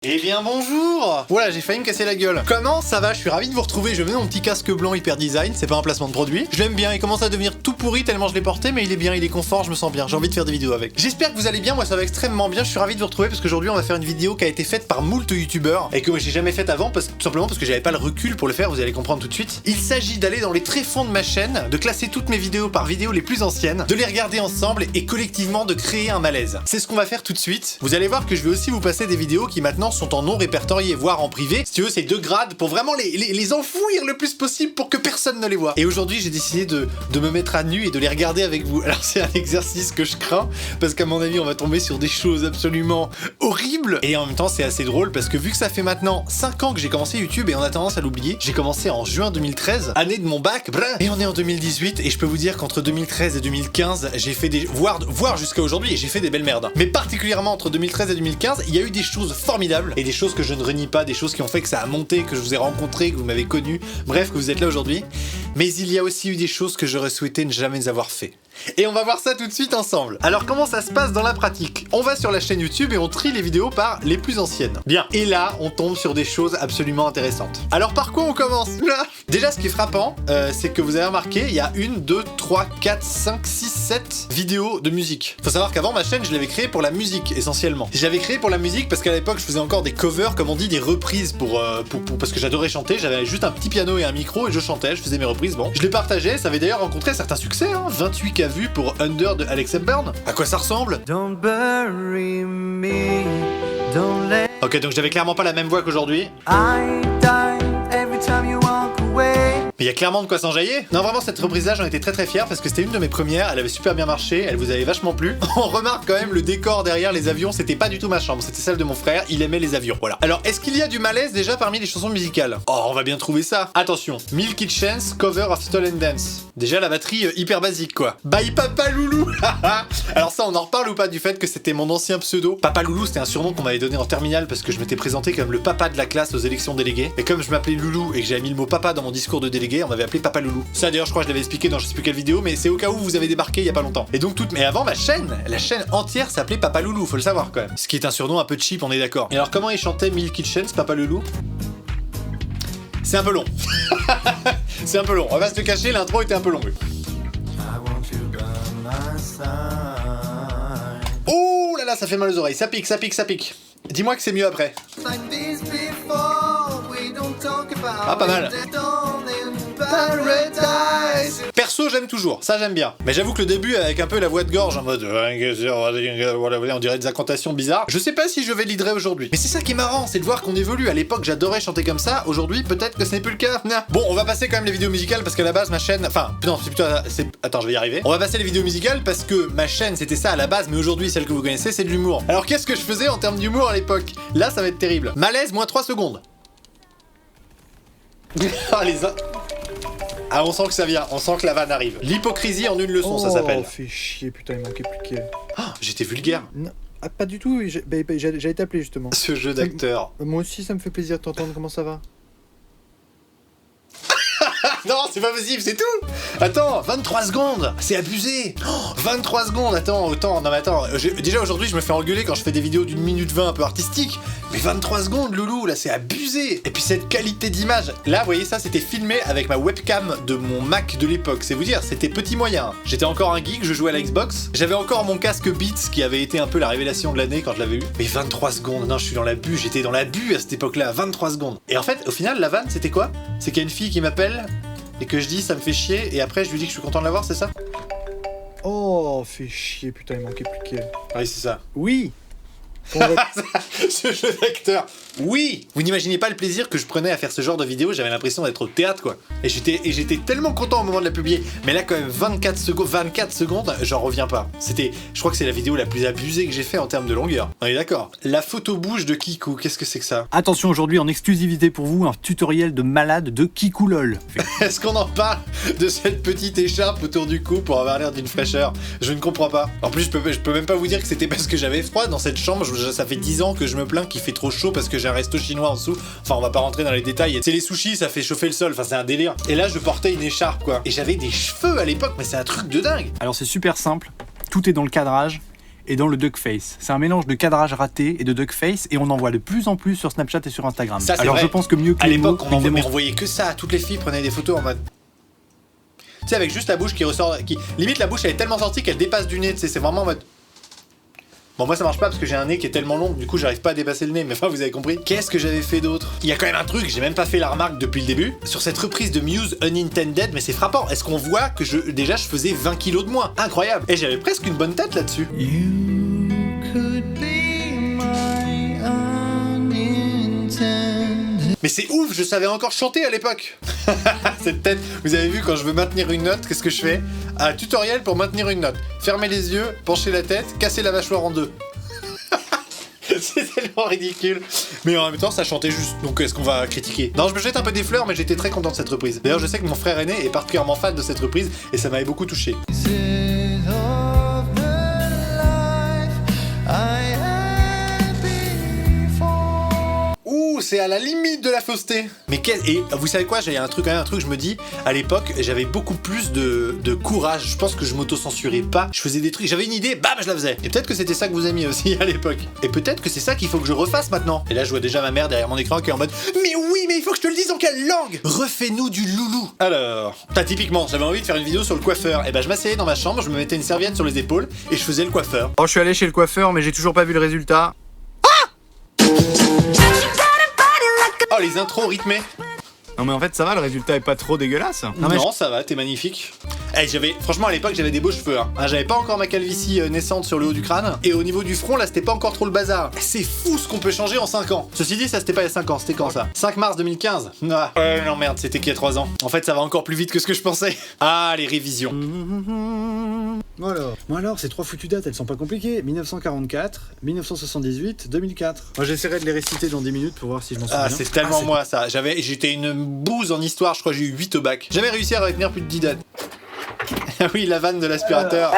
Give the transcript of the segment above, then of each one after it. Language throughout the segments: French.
Eh bien bonjour. Voilà, j'ai failli me casser la gueule. Comment ça va? Je suis ravi de vous retrouver. Je mets mon petit casque blanc hyper design, c'est pas un placement de produit. Je l'aime bien, il commence à devenir tout pourri tellement je l'ai porté, mais il est bien, il est confort, je me sens bien. J'ai envie de faire des vidéos avec. J'espère que vous allez bien, moi ça va extrêmement bien. Je suis ravi de vous retrouver parce qu'aujourd'hui on va faire une vidéo qui a été faite par moult youtubeurs et que moi j'ai jamais faite avant tout simplement parce que j'avais pas le recul pour le faire, vous allez comprendre tout de suite. Il s'agit d'aller dans les tréfonds de ma chaîne, de classer toutes mes vidéos par vidéos les plus anciennes, de les regarder ensemble et collectivement de créer un malaise. C'est ce qu'on va faire tout de suite. Vous allez voir que je vais aussi vous passer des vidéos qui maintenant sont en non répertorié, voire en privé. Si tu veux, c'est 2 grades pour vraiment les enfouir le plus possible pour que personne ne les voit. Et aujourd'hui, j'ai décidé de me mettre à nu et de les regarder avec vous. Alors, c'est un exercice que je crains parce qu'à mon avis, on va tomber sur des choses absolument horribles. Et en même temps, c'est assez drôle parce que vu que ça fait maintenant 5 ans que j'ai commencé YouTube et on a tendance à l'oublier, j'ai commencé en juin 2013, année de mon bac, et on est en 2018 et je peux vous dire qu'entre 2013 et 2015, j'ai fait des... voire jusqu'à aujourd'hui, j'ai fait des belles merdes. Mais particulièrement entre 2013 et 2015, il y a eu des choses formidables et des choses que je ne renie pas, des choses qui ont fait que ça a monté, que je vous ai rencontré, que vous m'avez connu, bref, que vous êtes là aujourd'hui. Mais il y a aussi eu des choses que j'aurais souhaité ne jamais avoir fait. Et on va voir ça tout de suite ensemble. Alors comment ça se passe dans la pratique? On va sur la chaîne YouTube et on trie les vidéos par les plus anciennes. Bien. Et là, on tombe sur des choses absolument intéressantes. Alors par quoi on commence? Déjà, ce qui est frappant, c'est que vous avez remarqué, il y a 1, 2, 3, 4, 5, 6, 7 vidéos de musique. Faut savoir qu'avant, ma chaîne, je l'avais créée pour la musique, essentiellement. Je l'avais créée pour la musique parce qu'à l'époque, je faisais encore des covers, comme on dit, des reprises parce que j'adorais chanter. J'avais juste un petit piano et un micro et je chantais, je faisais mes reprises. Bon, je les partageais, ça avait d'ailleurs rencontré certains succès, hein. 28K vues pour Under de Alex Hepburn. À quoi ça ressemble? Don't bury me, don't let Ok, donc j'avais clairement pas la même voix qu'aujourd'hui. I die every time you walk away. Mais il y a clairement de quoi s'enjailler. Non, vraiment, cette reprise-là, j'en étais très fier parce que c'était une de mes premières, elle avait super bien marché, elle vous avait vachement plu. On remarque quand même le décor derrière les avions, c'était pas du tout ma chambre, c'était celle de mon frère, il aimait les avions, voilà. Alors, est-ce qu'il y a du malaise déjà parmi les chansons musicales? Oh, on va bien trouver ça. Attention, Milky Chance, cover of Stolen Dance. Déjà, la batterie hyper basique, quoi. Bye Papa Loulou. Alors ça, on en reparle ou pas du fait que c'était mon ancien pseudo? Papa Loulou, c'était un surnom qu'on m'avait donné en terminale parce que je m'étais présenté comme le papa de la classe aux élections déléguées. Et comme je m'appelais Loulou et que j'avais mis le mot papa dans mon discours de délégué, on m'avait appelé Papa Loulou. Ça d'ailleurs, je crois que je l'avais expliqué dans je sais plus quelle vidéo, mais c'est au cas où vous avez débarqué il y a pas longtemps. Et donc mais avant la chaîne entière s'appelait Papa Loulou, faut le savoir quand même. Ce qui est un surnom un peu cheap, on est d'accord. Et alors comment il chantait Milky Chance, Papa Loulou? C'est un peu long. C'est un peu long. On va se le cacher, l'intro était un peu longue. Oh là là, ça fait mal aux oreilles, ça pique, ça pique, ça pique. Dis-moi que c'est mieux après. Ah, pas mal. Perso, j'aime toujours, ça j'aime bien. Mais j'avoue que le début, avec un peu la voix de gorge en mode on dirait des incantations bizarres, je sais pas si je vais l'hydrer aujourd'hui. Mais c'est ça qui est marrant, c'est de voir qu'on évolue. À l'époque, j'adorais chanter comme ça, aujourd'hui, peut-être que ce n'est plus le cas. Bon, on va passer quand même les vidéos musicales parce qu'à la base, ma chaîne. Enfin, non, c'est plutôt. Attends, je vais y arriver. On va passer les vidéos musicales parce que ma chaîne, c'était ça à la base, mais aujourd'hui, celle que vous connaissez, c'est de l'humour. Alors, qu'est-ce que je faisais en termes d'humour à l'époque? Là, ça va être terrible. Malaise, moins 3 secondes. Ah, Ah, on sent que ça vient, on sent que la vanne arrive. L'hypocrisie en une leçon, ça s'appelle. Oh, fait chier, putain, il manquait plus que... Ah, j'étais vulgaire. Non, ah, pas du tout, j'allais t'appeler justement. Ce jeu d'acteur. Moi aussi, ça me fait plaisir de t'entendre, comment ça va? Non, c'est pas possible, c'est tout. Attends, 23 secondes, c'est abusé. Oh, 23 secondes, attends, autant, non mais attends. Déjà aujourd'hui, je me fais engueuler quand je fais des vidéos d'1 minute 20 un peu artistiques. Mais 23 secondes, loulou, là, c'est abusé. Et puis cette qualité d'image. Là, vous voyez ça, c'était filmé avec ma webcam de mon Mac de l'époque. C'est vous dire, c'était petit moyen. J'étais encore un geek, je jouais à la Xbox. J'avais encore mon casque Beats qui avait été un peu la révélation de l'année quand je l'avais eu. Mais 23 secondes, non, je suis dans l'abus, j'étais dans l'abus à cette époque-là, 23 secondes. Et en fait, au final, la vanne, c'était quoi? C'est qu'il y a une fille qui m'appelle et que je dis ça me fait chier et après je lui dis que je suis content de l'avoir, c'est ça? Oh, fait chier, putain, il manquait plus que... Oui, c'est ça. Oui. Ce jeu d'acteur. Oui. Vous n'imaginez pas le plaisir que je prenais à faire ce genre de vidéo, j'avais l'impression d'être au théâtre quoi. Et j'étais tellement content au moment de la publier. Mais là quand même 24 secondes, j'en reviens pas. Je crois que c'est la vidéo la plus abusée que j'ai fait en termes de longueur. On est d'accord. La photo bouge de Kikou, qu'est-ce que c'est que ça? Attention, aujourd'hui en exclusivité pour vous, un tutoriel de malade de Kikou LOL. Est-ce qu'on en parle de cette petite écharpe autour du cou pour avoir l'air d'une fraîcheur? Je ne comprends pas. En plus, je peux même pas vous dire que c'était parce que j'avais froid dans cette chambre. Ça fait 10 ans que je me plains qu'il fait trop chaud parce que j'ai un resto chinois en dessous. Enfin, on va pas rentrer dans les détails. C'est les sushis, ça fait chauffer le sol. Enfin, c'est un délire. Et là, je portais une écharpe, quoi. Et j'avais des cheveux à l'époque, mais c'est un truc de dingue. Alors c'est super simple, tout est dans le cadrage. et dans le duckface. C'est un mélange de cadrage raté et de duckface et on en voit de plus en plus sur Snapchat et sur Instagram. Ça, c'est Alors vrai. je pense que mieux que À les l'époque, mots, on voyait que ça. Toutes les filles prenaient des photos en mode. Tu sais, avec juste la bouche qui ressort. Limite, la bouche elle est tellement sortie qu'elle dépasse du nez. Tu sais, c'est vraiment en mode. Bon, moi ça marche pas parce que j'ai un nez qui est tellement long, du coup j'arrive pas à dépasser le nez, mais enfin vous avez compris. Qu'est-ce que j'avais fait d'autre? Il y a quand même un truc, j'ai même pas fait la remarque depuis le début. Sur cette reprise de Muse Unintended, mais c'est frappant. Est-ce qu'on voit que déjà je faisais 20 kilos de moins? Incroyable. Et j'avais presque une bonne tête là-dessus. Mais c'est ouf, je savais encore chanter à l'époque. Cette tête, vous avez vu quand je veux maintenir une note, qu'est-ce que je fais? Un tutoriel pour maintenir une note. Fermer les yeux, pencher la tête, casser la mâchoire en deux. C'est tellement ridicule. Mais en même temps, ça chantait juste. Donc est-ce qu'on va critiquer? Non, je me jette un peu des fleurs, mais j'étais très content de cette reprise. D'ailleurs, je sais que mon frère aîné est particulièrement fan de cette reprise et ça m'avait beaucoup touché. Ouh, c'est à la limite de la fausseté. Mais et vous savez quoi, j'ai un truc, je me dis, à l'époque, j'avais beaucoup plus de courage. Je pense que je m'auto-censurais pas. Je faisais des trucs, j'avais une idée, bam, je la faisais. Et peut-être que c'était ça que vous aimiez aussi à l'époque. Et peut-être que c'est ça qu'il faut que je refasse maintenant. Et là, je vois déjà ma mère derrière mon écran qui est en mode, mais oui, mais il faut que je te le dise en quelle langue? Refais-nous du loulou. Alors, typiquement, j'avais envie de faire une vidéo sur le coiffeur. Et ben, je m'asseyais dans ma chambre, je me mettais une serviette sur les épaules et je faisais le coiffeur. Oh, je suis allé chez le coiffeur, mais j'ai toujours pas vu le résultat. Oh, les intros rythmées. Non, mais en fait, ça va, le résultat est pas trop dégueulasse. Non, ça va, t'es magnifique. Franchement, à l'époque, j'avais des beaux cheveux. Hein. J'avais pas encore ma calvitie naissante sur le haut du crâne. Et au niveau du front, là, c'était pas encore trop le bazar. C'est fou ce qu'on peut changer en 5 ans. Ceci dit, ça c'était pas il y a 5 ans, c'était quand ça? 5 mars 2015. Ah, non, merde, c'était qu'il y a 3 ans. En fait, ça va encore plus vite que ce que je pensais. Ah, les révisions. Moi alors, ces trois foutues dates, elles sont pas compliquées. 1944, 1978, 2004. Moi j'essaierai de les réciter dans 10 minutes pour voir si je m'en souviens. Ah, c'est tellement moi ça. J'étais une bouse en histoire, je crois que j'ai eu 8 au bac. Jamais réussi à retenir plus de 10 dates. Ah oui, la vanne de l'aspirateur.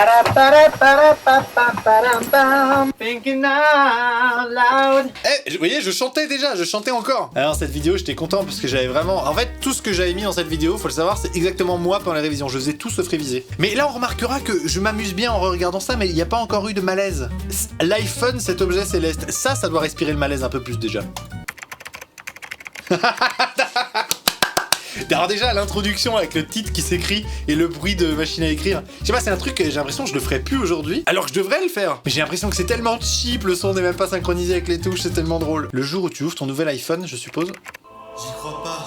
Vous voyez, je chantais déjà, je chantais encore. Alors cette vidéo, j'étais content parce que j'avais vraiment... En fait, tout ce que j'avais mis dans cette vidéo, faut le savoir, c'est exactement moi pendant les révisions. Je faisais tout sauf réviser. Mais là, on remarquera que je m'amuse bien en regardant ça, mais il n'y a pas encore eu de malaise. L'iPhone, cet objet céleste, ça doit respirer le malaise un peu plus déjà. Alors déjà l'introduction avec le titre qui s'écrit et le bruit de machine à écrire, je sais pas, c'est un truc que j'ai l'impression que je le ferais plus aujourd'hui, alors que je devrais le faire. Mais j'ai l'impression que c'est tellement cheap, le son n'est même pas synchronisé avec les touches, c'est tellement drôle. Le jour où tu ouvres ton nouvel iPhone, je suppose. J'y crois pas.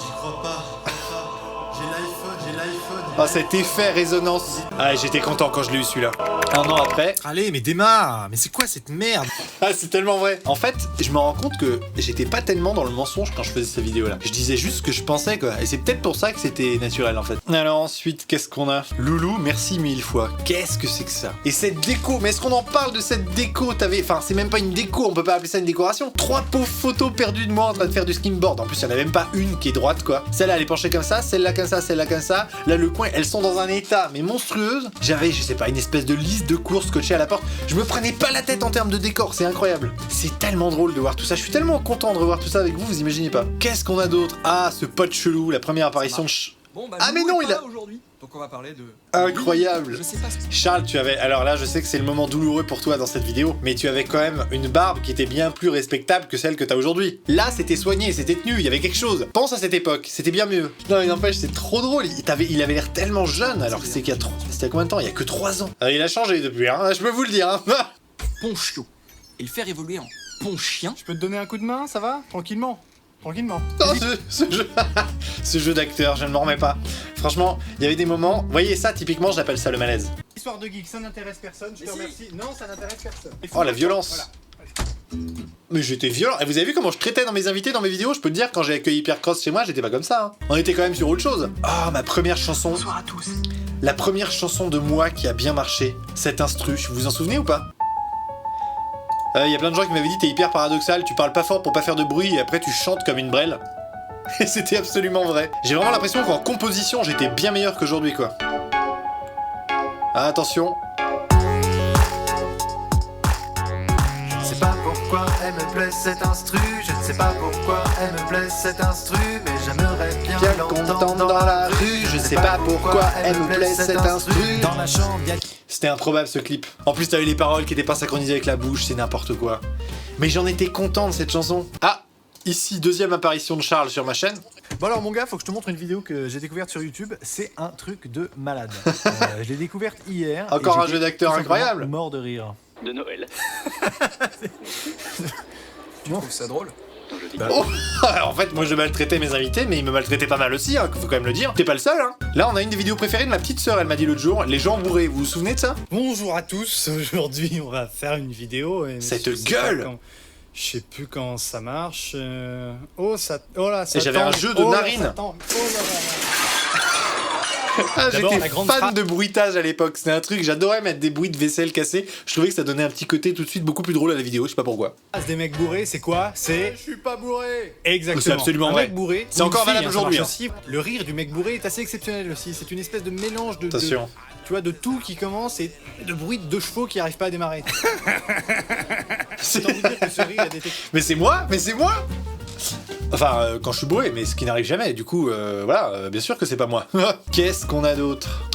J'ai l'iPhone. Ah, cet effet résonance. Ah, j'étais content quand je l'ai eu celui-là. Un an après. Allez, mais démarre. Mais c'est quoi cette merde? Ah, c'est tellement vrai. En fait, je me rends compte que j'étais pas tellement dans le mensonge quand je faisais ces vidéos-là. Je disais juste ce que je pensais, quoi. Et c'est peut-être pour ça que c'était naturel, en fait. Alors ensuite, qu'est-ce qu'on a? Loulou, merci 1000 fois. Qu'est-ce que c'est que ça? Et cette déco, mais est-ce qu'on en parle de cette déco? Enfin, c'est même pas une déco, on peut pas appeler ça une décoration. 3 pauvres photos perdues de moi en train de faire du skimboard. En plus, il y en a même pas une qui est droite, quoi. Celle-là, elle est penchée comme ça, celle-là comme ça, celle-là comme ça. Là, le coin, elles sont dans un état, mais monstrueuse. J'avais, je sais pas, une espèce de liste de courses scotchée à la porte. Je me prenais pas la tête en termes de décor, c'est incroyable. C'est tellement drôle de voir tout ça. Je suis tellement content de revoir tout ça avec vous, vous imaginez pas. Qu'est-ce qu'on a d'autre? Ah, ce pote chelou, la première apparition de... Bon, bah, ah mais non, il a... aujourd'hui. Donc on va parler de... Incroyable. Je sais pas ce que... Charles, tu avais... Alors là, je sais que c'est le moment douloureux pour toi dans cette vidéo, mais tu avais quand même une barbe qui était bien plus respectable que celle que t'as aujourd'hui. Là, c'était soigné, c'était tenu, il y avait quelque chose. Pense à cette époque, c'était bien mieux. Non, mais n'empêche, c'est trop drôle. Il avait l'air tellement jeune, alors que c'était il y a combien de temps? Il y a que 3 ans. Il a changé depuis, hein, je peux vous le dire. Hein. Ponchio. Et le faire évoluer en ponchien. Je peux te donner un coup de main, ça va? Tranquillement. Non, ce jeu d'acteur, je ne m'en remets pas. Franchement, il y avait des moments... Vous voyez ça, typiquement, j'appelle ça le malaise. Histoire de geek, ça n'intéresse personne, je te remercie. Non, ça n'intéresse personne. Oh, la violence. Voilà. Mais j'étais violent. Et vous avez vu comment je traitais dans mes invités, dans mes vidéos? Je peux te dire, quand j'ai accueilli Pierre Cross chez moi, j'étais pas comme ça. Hein. On était quand même sur autre chose. Ah, ma première chanson. Bonsoir à tous. La première chanson de moi qui a bien marché. Cet instru, vous vous en souvenez ou pas? Il y a plein de gens qui m'avaient dit t'es hyper paradoxal, tu parles pas fort pour pas faire de bruit et après tu chantes comme une brêle. Et c'était absolument vrai. J'ai vraiment l'impression qu'en composition j'étais bien meilleur qu'aujourd'hui quoi. Ah, attention. Je ne sais pas pourquoi elle me plaît cet instru, je ne sais pas pourquoi elle me plaît cet instru, mais j'aimerais bien Bien l'entendre dans la rue, je sais pas pourquoi elle me plaît cet instru. Dans la chambre, C'était improbable ce clip. En plus t'as eu les paroles qui étaient pas synchronisées avec la bouche, c'est n'importe quoi. Mais j'en étais content de cette chanson. Ah, ici deuxième apparition de Charles sur ma chaîne. Bon alors mon gars, faut que je te montre une vidéo que j'ai découverte sur YouTube. C'est un truc de malade. Je l'ai découverte hier. Encore et un j'étais jeu d'acteur tout simplement incroyable. Mort de rire. De Noël. Tu trouves ça drôle? Oh, en fait, moi je maltraitais mes invités, mais ils me maltraitaient pas mal aussi, hein, faut quand même le dire. T'es pas le seul, hein. Là, on a une des vidéos préférées de ma petite sœur, elle m'a dit l'autre jour, les gens bourrés, vous vous souvenez de ça? Bonjour à tous, aujourd'hui on va faire une vidéo. Et Cette je sais gueule pas quand- Je sais plus comment ça marche. Oh, ça. Oh là, ça. Et j'avais un tangue. jeu de Oh là, narines. ça tangue. Oh là là. Ah, D'abord, j'étais la grande fan phrase. de bruitage à l'époque, c'était un truc, j'adorais mettre des bruits de vaisselle cassée, je trouvais que ça donnait un petit côté tout de suite beaucoup plus drôle à la vidéo, je sais pas pourquoi. Des mecs bourrés, c'est quoi? C'est. Je suis pas bourré. Exactement. C'est absolument un vrai. mec bourré. C'est ou une encore fille, valable ça aujourd'hui, marche aussi. Le rire du mec bourré est assez exceptionnel aussi. C'est une espèce de mélange de. Attention. Tu vois, de tout qui commence et de bruit de deux chevaux qui arrivent pas à démarrer. J'ai envie de dire que ce rire a des techniques. Mais c'est moi. Enfin, quand je suis bourré, mais ce qui n'arrive jamais, du coup, voilà, bien sûr que c'est pas moi. Qu'est-ce qu'on a d'autre?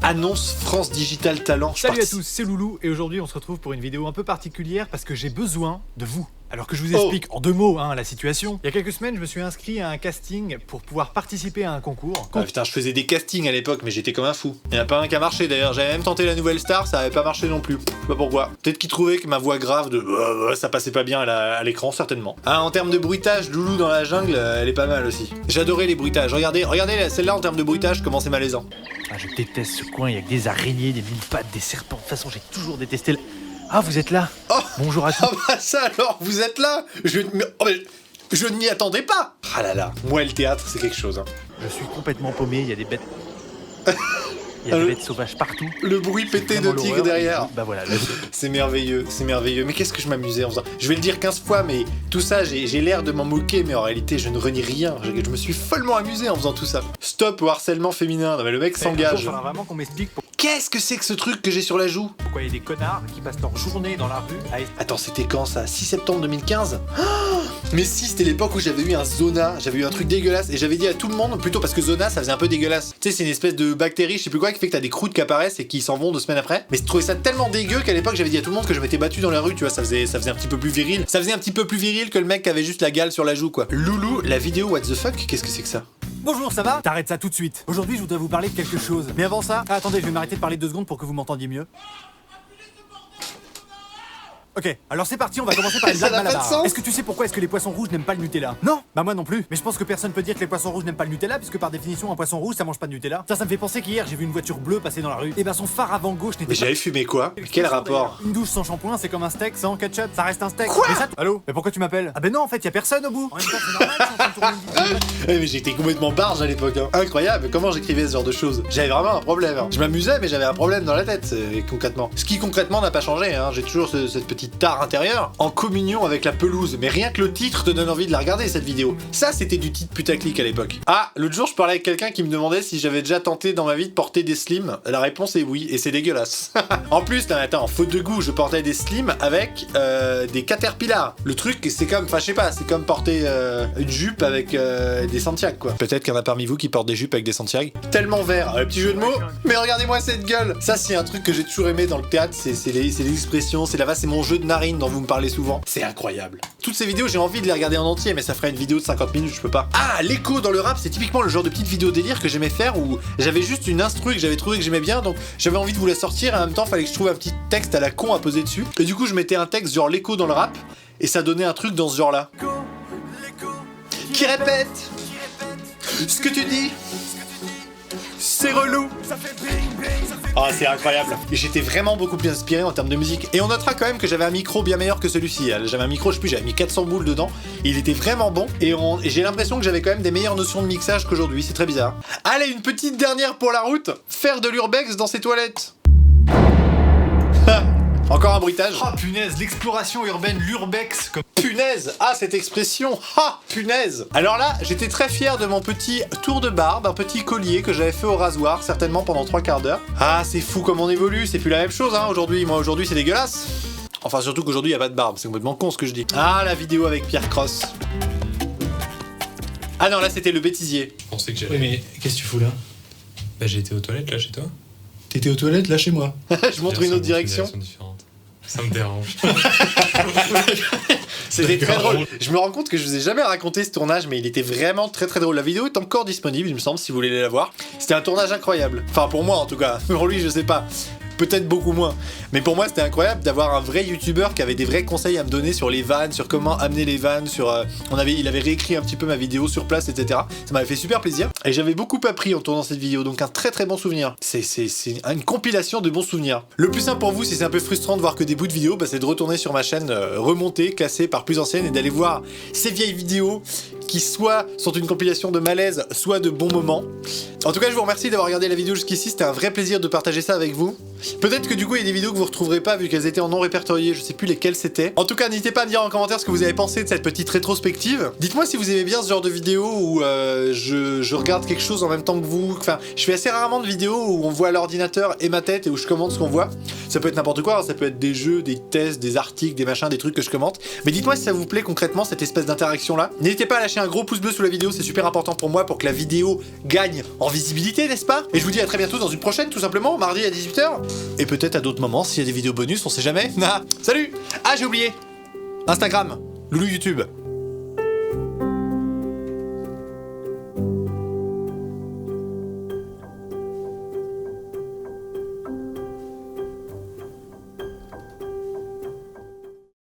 Annonce France Digital Talent. Salut à tous, c'est Loulou et aujourd'hui on se retrouve pour une vidéo un peu particulière parce que j'ai besoin de vous. Alors que je vous explique en 2 mots la situation. Il y a quelques semaines, je me suis inscrit à un casting pour pouvoir participer à un concours. Ah, putain, je faisais des castings à l'époque, mais j'étais comme un fou. Il n'y en a pas un qui a marché d'ailleurs. J'avais même tenté la nouvelle star, ça avait pas marché non plus. Je sais pas pourquoi. Peut-être qu'ils trouvaient que ma voix grave de ça passait pas bien à l'écran, certainement. Ah, en termes de bruitage, Loulou dans la jungle, elle est pas mal aussi. J'adorais les bruitages. Regardez celle-là en termes de bruitage, comment c'est malaisant. Ah, je déteste ce coin, il y a que des araignées, des mille pattes, des serpents. De toute façon, j'ai toujours détesté. Ah, vous êtes là. Oh. Bonjour à tous. Ah bah ça alors, vous êtes là. Je ne m'y attendais pas. Ah là là, moi le théâtre, c'est quelque chose. Hein. Je suis complètement paumé, il y a des bêtes. Il y a des bêtes sauvages partout. Le bruit pété de Vraiment tigre l'horreur. derrière. Bah voilà, là, C'est merveilleux, c'est merveilleux. Mais qu'est-ce que je m'amusais en faisant. Je vais le dire 15 fois, mais tout ça, j'ai l'air de m'en moquer, mais en réalité, je ne renie rien. Je me suis follement amusé en faisant tout ça. Stop au harcèlement féminin. Non mais le mec un jour, s'engage. il faudra vraiment qu'on m'explique Qu'est-ce que c'est que ce truc que j'ai sur la joue? pourquoi il y a des connards qui passent leur journée dans la rue à Attends, c'était quand ça? 6 septembre 2015? Mais si, c'était l'époque où j'avais eu un Zona, j'avais eu un truc dégueulasse et j'avais dit à tout le monde, plutôt parce que Zona ça faisait un peu dégueulasse. Tu sais, c'est une espèce de bactérie, je sais plus quoi, qui fait que t'as des croûtes qui apparaissent et qui s'en vont 2 semaines après. Mais je trouvais ça tellement dégueu qu'à l'époque j'avais dit à tout le monde que je m'étais battu dans la rue, tu vois, ça faisait un petit peu plus viril. Ça faisait un petit peu plus viril que le mec qui avait juste la gale sur la joue, quoi. Loulou, la vidéo What the fuck, qu'est-ce que c'est que ça? Bonjour, ça va? T'arrêtes ça tout de suite. Aujourd'hui, je voudrais vous parler de quelque chose. Mais avant ça, attendez, je vais m'arrêter de parler 2 secondes pour que vous m'entendiez mieux. Ok, alors c'est parti, on va commencer par les Ça blagues n'a pas de Malabar. sens. Est-ce que tu sais pourquoi est-ce que les poissons rouges n'aiment pas le Nutella? Non. Bah moi non plus. Mais je pense que personne peut dire que les poissons rouges n'aiment pas le Nutella, puisque par définition, un poisson rouge, ça mange pas de Nutella. Ça me fait penser qu'hier, j'ai vu une voiture bleue passer dans la rue. Et bah son phare avant gauche n'était Mais pas... j'avais fumé quoi? Quel rapport? Une douche sans shampoing, c'est comme un steak sans ketchup, ça reste un steak. Quoi? Mais ça, allô? Mais pourquoi tu m'appelles? Ah ben non, en fait, y a personne au bout. En même temps, c'est normal, je suis en train de tourner une vidéo. Mais j'étais complètement barge à l'époque, hein. Incroyable, comment j'écrivais ce genre de choses. J'avais vraiment un problème. Hein. Je m'amusais, mais j'avais un problème dans la tête, concrètement. Ce qui concrètement n'a pas changé, hein. J'ai toujours cette petite tare intérieure, en communion avec la pelouse. Mais rien que le titre te donne envie de la regarder, cette vidéo. Ça, c'était du titre putaclic à l'époque. Ah, l'autre jour, je parlais avec quelqu'un qui me demandait si j'avais déjà tenté dans ma vie de porter des slims. La réponse est oui, et c'est dégueulasse. En plus, non, attends, faute de goût, je portais des slims avec des caterpillars. Le truc, c'est comme, enfin, je sais pas, c'est comme porter une jupe avec des Santiago, quoi. Peut-être qu'il y en a parmi vous qui portent des jupes avec des Santiago. Tellement vert, petit jeu de mots. Mais regardez-moi cette gueule. Ça, c'est un truc que j'ai toujours aimé dans le théâtre, c'est les expressions, c'est mon jeu de narine dont vous me parlez souvent. C'est incroyable. Toutes ces vidéos, j'ai envie de les regarder en entier, mais ça ferait une vidéo de 50 minutes, je peux pas. Ah, l'écho dans le rap, c'est typiquement le genre de petite vidéo délire que j'aimais faire où j'avais juste une instru que j'avais trouvé que j'aimais bien, donc j'avais envie de vous la sortir et en même temps, fallait que je trouve un petit texte à la con à poser dessus. Et du coup, je mettais un texte genre l'écho dans le rap et ça donnait un truc dans ce genre-là. Qui répète ce que tu dis. C'est relou. Ah, c'est incroyable. Et j'étais vraiment beaucoup plus inspiré en termes de musique. Et on notera quand même que j'avais un micro bien meilleur que celui-ci. J'avais un micro, je sais plus, j'avais mis 400 boules dedans. Et il était vraiment bon. Et j'ai l'impression que j'avais quand même des meilleures notions de mixage qu'aujourd'hui. C'est très bizarre. Allez, une petite dernière pour la route. Faire de l'urbex dans ses toilettes. Encore un bruitage. Oh punaise, l'exploration urbaine, l'urbex, comme. Punaise! Ah, cette expression! Ah, punaise! Alors là, j'étais très fier de mon petit tour de barbe, un petit collier que j'avais fait au rasoir, certainement pendant 3 quarts d'heure. Ah, c'est fou comme on évolue, c'est plus la même chose, hein, aujourd'hui. Moi, aujourd'hui, c'est dégueulasse. Enfin, surtout qu'aujourd'hui, y a pas de barbe, c'est complètement con ce que je dis. Ah, la vidéo avec Pierre Cross. Ah non, là, c'était le bêtisier. Je pensais que j'allais. Oui, mais qu'est-ce que tu fous là? Bah, j'ai été aux toilettes là chez toi. T'étais aux toilettes, lâchez-moi. Je montre une autre direction. Ça me dérange. C'était très drôle. Je me rends compte que je vous ai jamais raconté ce tournage, mais il était vraiment très très drôle. La vidéo est encore disponible, il me semble, si vous voulez la voir. C'était un tournage incroyable. Enfin, pour moi en tout cas. Pour lui, je sais pas. Peut-être beaucoup moins. Mais pour moi, c'était incroyable d'avoir un vrai youtubeur qui avait des vrais conseils à me donner sur les vannes, sur comment amener les vannes, sur... il avait réécrit un petit peu ma vidéo sur place, etc. Ça m'avait fait super plaisir. Et j'avais beaucoup appris en tournant cette vidéo, donc un très très bon souvenir. C'est une compilation de bons souvenirs. Le plus simple pour vous, si c'est un peu frustrant de voir que des bouts de vidéos, bah, c'est de retourner sur ma chaîne remontée, classée par plus ancienne, et d'aller voir ces vieilles vidéos qui soit sont une compilation de malaise, soit de bons moments. En tout cas, je vous remercie d'avoir regardé la vidéo jusqu'ici, c'était un vrai plaisir de partager ça avec vous. Peut-être que du coup, il y a des vidéos que vous retrouverez pas vu qu'elles étaient en non répertoriées, je sais plus lesquelles c'était. En tout cas, n'hésitez pas à me dire en commentaire ce que vous avez pensé de cette petite rétrospective. Dites-moi si vous aimez bien ce genre de vidéo où je regarde quelque chose en même temps que vous. Enfin, je fais assez rarement de vidéos où on voit l'ordinateur et ma tête et où je commente ce qu'on voit. Ça peut être n'importe quoi, hein, ça peut être des jeux, des tests, des articles, des machins, des trucs que je commente. Mais dites-moi si ça vous plaît concrètement cette espèce d'interaction là. N'hésitez pas à lâcher un gros pouce bleu sous la vidéo, c'est super important pour moi pour que la vidéo gagne en visibilité, n'est-ce pas? Et je vous dis à très bientôt dans une prochaine, tout simplement, mardi à 18h. Et peut-être à d'autres moments, s'il y a des vidéos bonus, on sait jamais. Ah, salut! Ah, j'ai oublié! Instagram, Loulou YouTube.